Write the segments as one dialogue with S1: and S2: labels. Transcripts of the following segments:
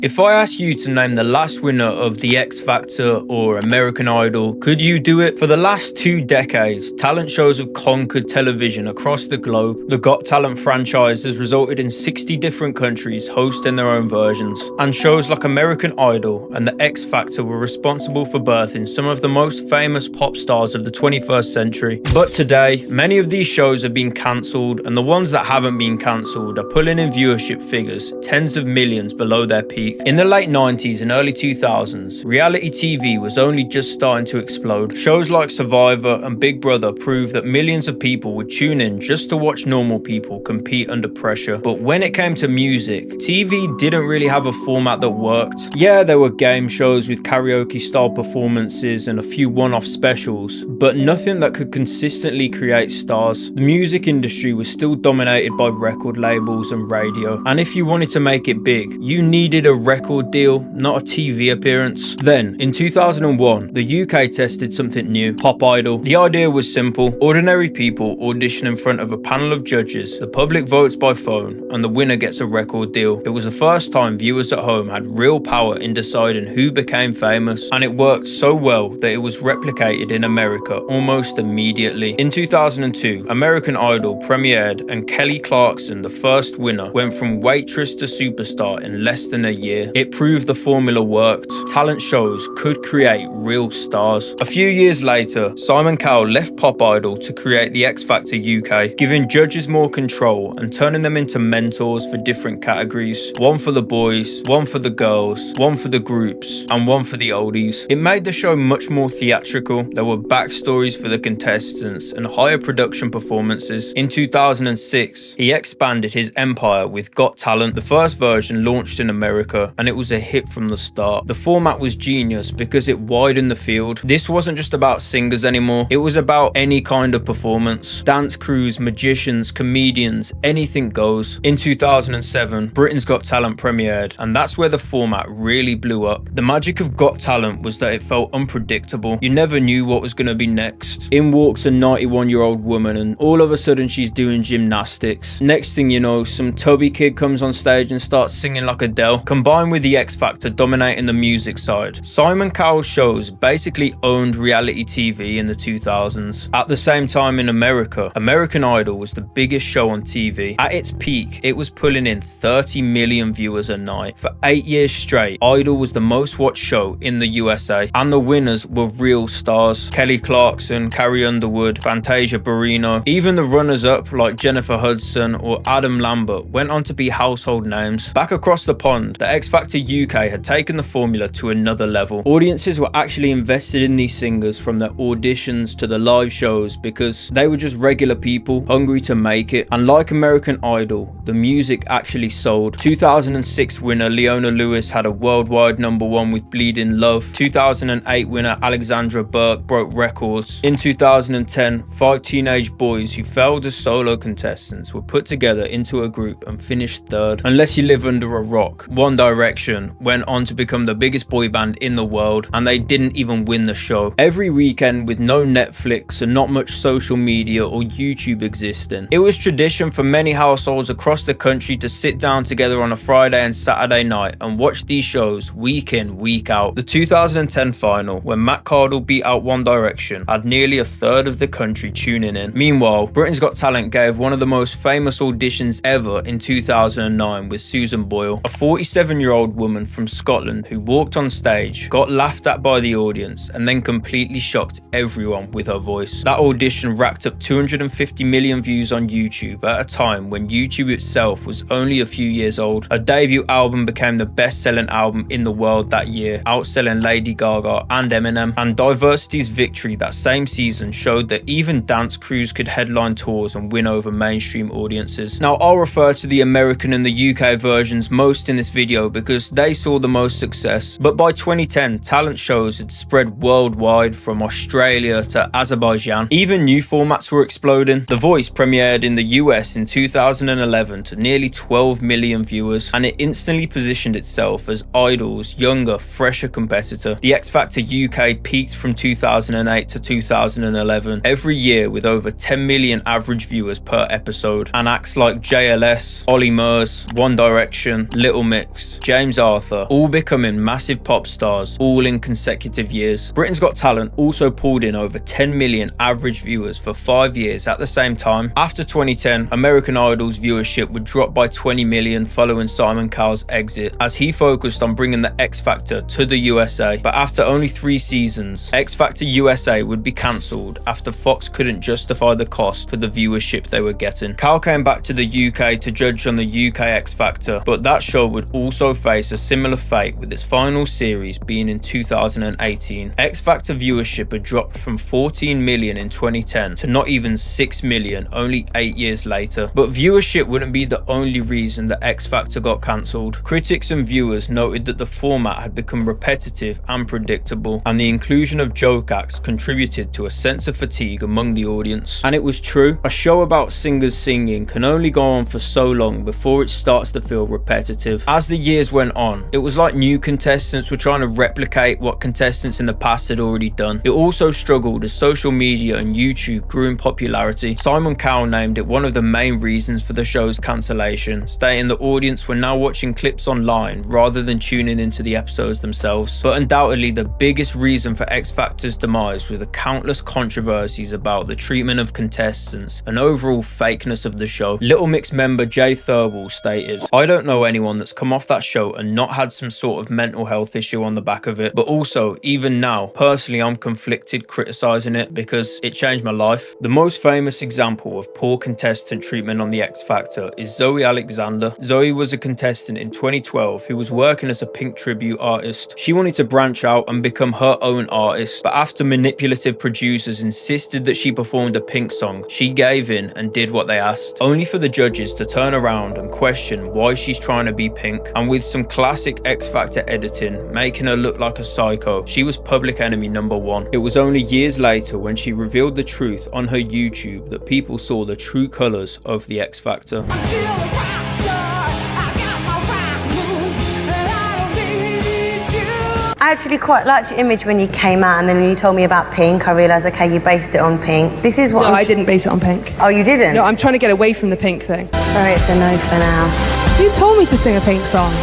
S1: If I ask you to name the last winner of the X Factor or American Idol, could you do it? For the last 2 decades, talent shows have conquered television across the globe. The Got Talent franchise has resulted in 60 different countries hosting their own versions, and shows like American Idol and the X Factor were responsible for birthing some of the most famous pop stars of the 21st century. But today, many of these shows have been cancelled, and the ones that haven't been cancelled are pulling in viewership figures tens of millions below their peak. In the late 90s and early 2000s, reality TV was only just starting to explode. Shows like Survivor and Big Brother proved that millions of people would tune in just to watch normal people compete under pressure. But when it came to music, TV didn't really have a format that worked. Yeah, there were game shows with karaoke style performances and a few one-off specials, but nothing that could consistently create stars. The music industry was still dominated by record labels and radio, and if you wanted to make it big, you needed a record deal, not a TV appearance. Then, in 2001, the UK tested something new, Pop Idol. The idea was simple: ordinary people audition in front of a panel of judges, the public votes by phone, and the winner gets a record deal. It was the first time viewers at home had real power in deciding who became famous, and it worked so well that it was replicated in America almost immediately. In 2002, American Idol premiered, and Kelly Clarkson, the first winner, went from waitress to superstar in less than a year. It proved the formula worked. Talent shows could create real stars. A few years later, Simon Cowell left Pop Idol to create the X Factor UK, giving judges more control and turning them into mentors for different categories. One for the boys, one for the girls, one for the groups, and one for the oldies. It made the show much more theatrical. There were backstories for the contestants and higher production performances. In 2006, he expanded his empire with Got Talent. The first version launched in America, and it was a hit from the start. The format was genius because it widened the field. This wasn't just about singers anymore, it was about any kind of performance. Dance crews, magicians, comedians, anything goes. In 2007, Britain's Got Talent premiered, and that's where the format really blew up. The magic of Got Talent was that it felt unpredictable. You never knew what was going to be next. In walks a 91-year-old woman, and all of a sudden she's doing gymnastics. Next thing you know, some tubby kid comes on stage and starts singing like Adele. Combined with the X Factor dominating the music side, Simon Cowell's shows basically owned reality TV in the 2000s. At the same time in America, American Idol was the biggest show on TV. At its peak, it was pulling in 30 million viewers a night. For 8 years straight, Idol was the most watched show in the USA, and the winners were real stars. Kelly Clarkson, Carrie Underwood, Fantasia Barrino, even the runners-up like Jennifer Hudson or Adam Lambert went on to be household names. Back across the pond, the X Factor UK had taken the formula to another level. Audiences were actually invested in these singers from their auditions to the live shows because they were just regular people hungry to make it. And like American Idol, the music actually sold. 2006 winner Leona Lewis had a worldwide #1 with Bleeding Love. 2008 winner Alexandra Burke broke records. In 2010, 5 teenage boys who failed as solo contestants were put together into a group and finished third. Unless you live under a rock, One Direction went on to become the biggest boy band in the world, and they didn't even win the show. Every weekend, with no Netflix and not much social media or YouTube existing, it was tradition for many households across the country to sit down together on a Friday and Saturday night and watch these shows week in, week out. The 2010 final, when Matt Cardle beat out One Direction, had nearly a third of the country tuning in. Meanwhile, Britain's Got Talent gave one of the most famous auditions ever in 2009 with Susan Boyle, a 47-year-old woman from Scotland who walked on stage, got laughed at by the audience, and then completely shocked everyone with her voice. That audition racked up 250 million views on YouTube at a time when YouTube itself was only a few years old. Her debut album became the best-selling album in the world that year, outselling Lady Gaga and Eminem. And Diversity's victory that same season showed that even dance crews could headline tours and win over mainstream audiences. Now, I'll refer to the American and the UK versions most in this video because they saw the most success, but by 2010, talent shows had spread worldwide from Australia to Azerbaijan. Even new formats were exploding. The Voice premiered in the US in 2011 to nearly 12 million viewers, and it instantly positioned itself as Idol's younger, fresher competitor. The X Factor UK peaked from 2008 to 2011, every year with over 10 million average viewers per episode, and acts like JLS, Ollie Murs, One Direction, Little Mix, Alex, James Arthur, all becoming massive pop stars, all in consecutive years. Britain's Got Talent also pulled in over 10 million average viewers for 5 years at the same time. After 2010, American Idol's viewership would drop by 20 million following Simon Cowell's exit, as he focused on bringing the X Factor to the USA. But after only 3 seasons, X Factor USA would be cancelled after Fox couldn't justify the cost for the viewership they were getting. Cowell came back to the UK to judge on the UK X Factor, but that show would also face a similar fate, with its final series being in 2018. X Factor viewership had dropped from 14 million in 2010 to not even 6 million only 8 years later. But viewership wouldn't be the only reason that X Factor got cancelled. Critics and viewers noted that the format had become repetitive and predictable, and the inclusion of joke acts contributed to a sense of fatigue among the audience. And it was true. A show about singers singing can only go on for so long before it starts to feel repetitive. As the years went on, it was like new contestants were trying to replicate what contestants in the past had already done. It also struggled as social media and YouTube grew in popularity. Simon Cowell named it one of the main reasons for the show's cancellation, stating the audience were now watching clips online rather than tuning into the episodes themselves. But undoubtedly the biggest reason for X Factor's demise was the countless controversies about the treatment of contestants and overall fakeness of the show. Little Mix member Jay Thirlwall stated, "I don't know anyone that's come off that show and not had some sort of mental health issue on the back of it, but also even now personally I'm conflicted criticizing it because it changed my life." The most famous example of poor contestant treatment on the X Factor is Zoe Alexander. Zoe was a contestant in 2012 who was working as a Pink tribute artist. She wanted to branch out and become her own artist, but after manipulative producers insisted that she performed a Pink song, she gave in and did what they asked, only for the judges to turn around and question why she's trying to be Pink. And with some classic X Factor editing, making her look like a psycho, she was public enemy number 1. It was only years later when she revealed the truth on her YouTube that people saw the true colours of the X Factor.
S2: I actually quite liked your image when you came out, and then when you told me about Pink, I realised, okay, you based it on Pink. This is what
S3: I didn't base it on Pink.
S2: Oh, you didn't?
S3: No, I'm trying to get away from the Pink thing.
S2: Sorry, it's a no for now.
S3: You told me to sing a Pink song.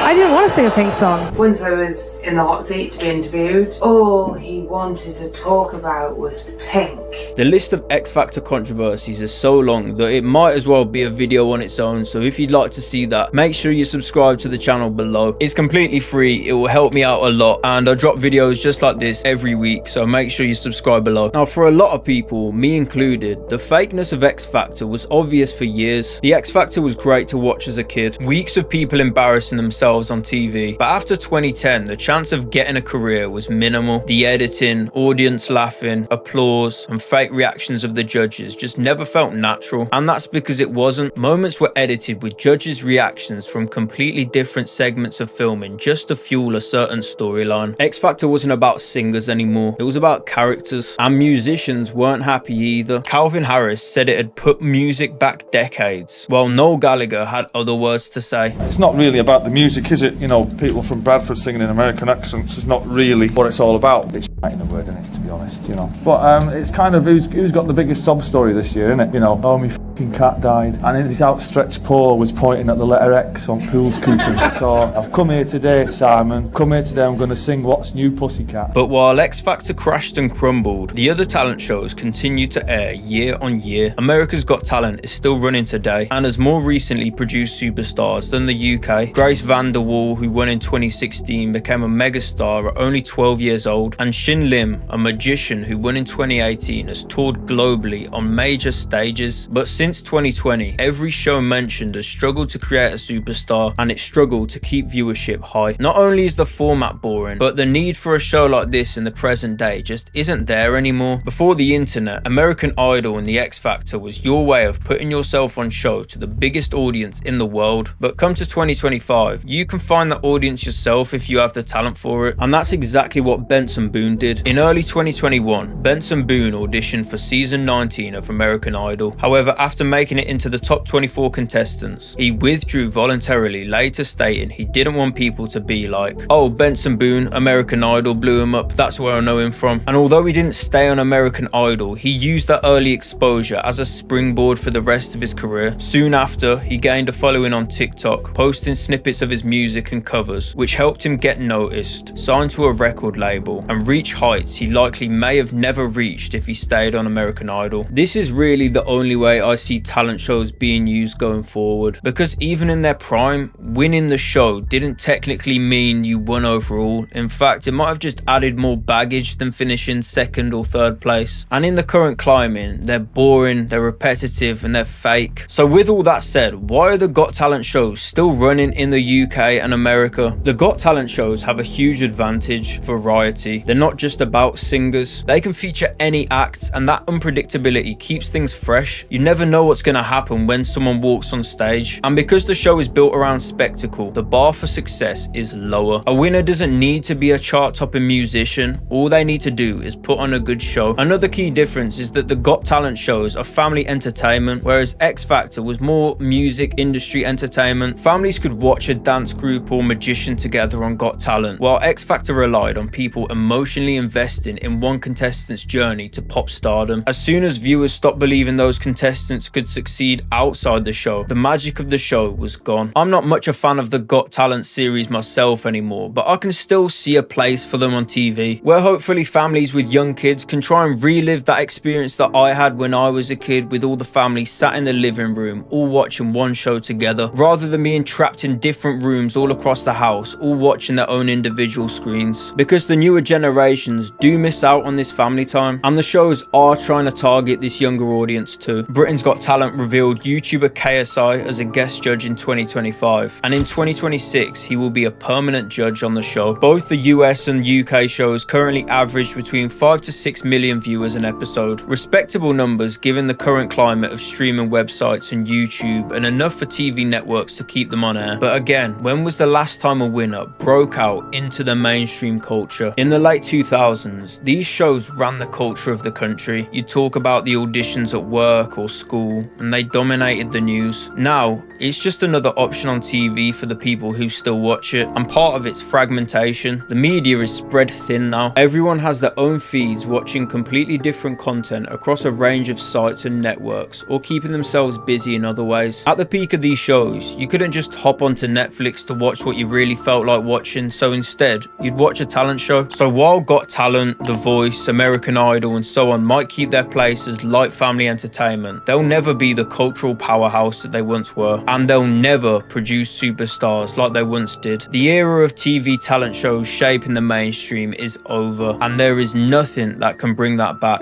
S3: I didn't want to sing a Pink song.
S4: Once I was in the hot seat to be interviewed, all he wanted to talk about was Pink.
S1: The list of X Factor controversies is so long that it might as well be a video on its own, so if you'd like to see that, make sure you subscribe to the channel below. It's completely free, it will help me out a lot, and I drop videos just like this every week, so make sure you subscribe below. Now, for a lot of people, me included, the fakeness of X Factor was obvious for years. The X Factor was great to watch as a kid, weeks of people embarrassing themselves on TV, but after 2010 the chance of getting a career was minimal. The editing, audience laughing, applause and fake reactions of the judges just never felt natural, and that's because it wasn't. Moments were edited with judges' reactions from completely different segments of filming just to fuel a certain storyline. X Factor wasn't about singers anymore, it was about characters, and musicians weren't happy either. Calvin Harris said it had put music back decades, while Noel Gallagher had other words to say.
S5: It's not really about the music, is it? You know, people from Bradford singing in American accents is not really what it's all about. It's in a word, isn't it, to be honest, you know. But it's kind of who's got the biggest sob story this year, isn't it? You know, oh, my f***ing cat died, and his outstretched paw was pointing at the letter X on Pools Coupon. So I've come here today, Simon. Come here today, I'm going to sing What's New Pussycat.
S1: But while X Factor crashed and crumbled, the other talent shows continued to air year on year. America's Got Talent is still running today and has more recently produced superstars than the UK. Grace Van Der Waal, who won in 2016, became a megastar at only 12 years old, and Shin Lim, a magician who won in 2018, has toured globally on major stages. But since 2020, every show mentioned has struggled to create a superstar, and it struggled to keep viewership high. Not only is the format boring, but the need for a show like this in the present day just isn't there anymore. Before the internet, American Idol and the X Factor was your way of putting yourself on show to the biggest audience in the world. But come to 2025, you can find that audience yourself if you have the talent for it, and that's exactly what Benson Boone did. In early 2021, Benson Boone auditioned for season 19 of American Idol. However, after after making it into the top 24 contestants, he withdrew voluntarily, later stating he didn't want people to be like, oh, Benson Boone, American Idol blew him up, that's where I know him from. And although he didn't stay on American Idol, he used that early exposure as a springboard for the rest of his career. Soon after, he gained a following on TikTok, posting snippets of his music and covers, which helped him get noticed, signed to a record label, and reach heights he likely may have never reached if he stayed on American Idol. This is really the only way I see talent shows being used going forward, because even in their prime, winning the show didn't technically mean you won overall. In fact, it might have just added more baggage than finishing second or third place. And in the current climate, they're boring, they're repetitive, and they're fake. So with all that said, why are the Got Talent shows still running in the UK and America? The Got Talent shows have a huge advantage: variety. They're not just about singers. They can feature any act, and that unpredictability keeps things fresh. You never know what's going to happen when someone walks on stage. And because the show is built around spectacle, the bar for success is lower. A winner doesn't need to be a chart-topping musician. All they need to do is put on a good show. Another key difference is that the Got Talent shows are family entertainment, whereas X Factor was more music industry entertainment. Families could watch a dance group or magician together on Got Talent, while X Factor relied on people emotionally investing in one contestant's journey to pop stardom. As soon as viewers stopped believing those contestants could succeed outside the show, the magic of the show was gone. I'm not much a fan of the Got Talent series myself anymore, but I can still see a place for them on TV, where hopefully families with young kids can try and relive that experience that I had when I was a kid, with all the family sat in the living room all watching one show together, rather than being trapped in different rooms all across the house, all watching their own individual screens. Because the newer generations do miss out on this family time, and the shows are trying to target this younger audience too. Britain's Got Talent revealed YouTuber KSI as a guest judge in 2025, and in 2026 he will be a permanent judge on the show. Both the US and UK shows currently average between 5 to 6 million viewers an episode. Respectable numbers given the current climate of streaming websites and YouTube, and enough for TV networks to keep them on air. But again, when was the last time a winner broke out into the mainstream culture? In the late 2000s, these shows ran the culture of the country. You'd talk about the auditions at work or school, and they dominated the news. Now, it's just another option on TV for the people who still watch it, and part of its fragmentation. The media is spread thin now. Everyone has their own feeds, watching completely different content across a range of sites and networks, or keeping themselves busy in other ways. At the peak of these shows, you couldn't just hop onto Netflix to watch what you really felt like watching, so instead, you'd watch a talent show. So while Got Talent, The Voice, American Idol, and so on might keep their place as light family entertainment, they'll never be the cultural powerhouse that they once were, and they'll never produce superstars like they once did. The era of TV talent shows shaping the mainstream is over, and there is nothing that can bring that back.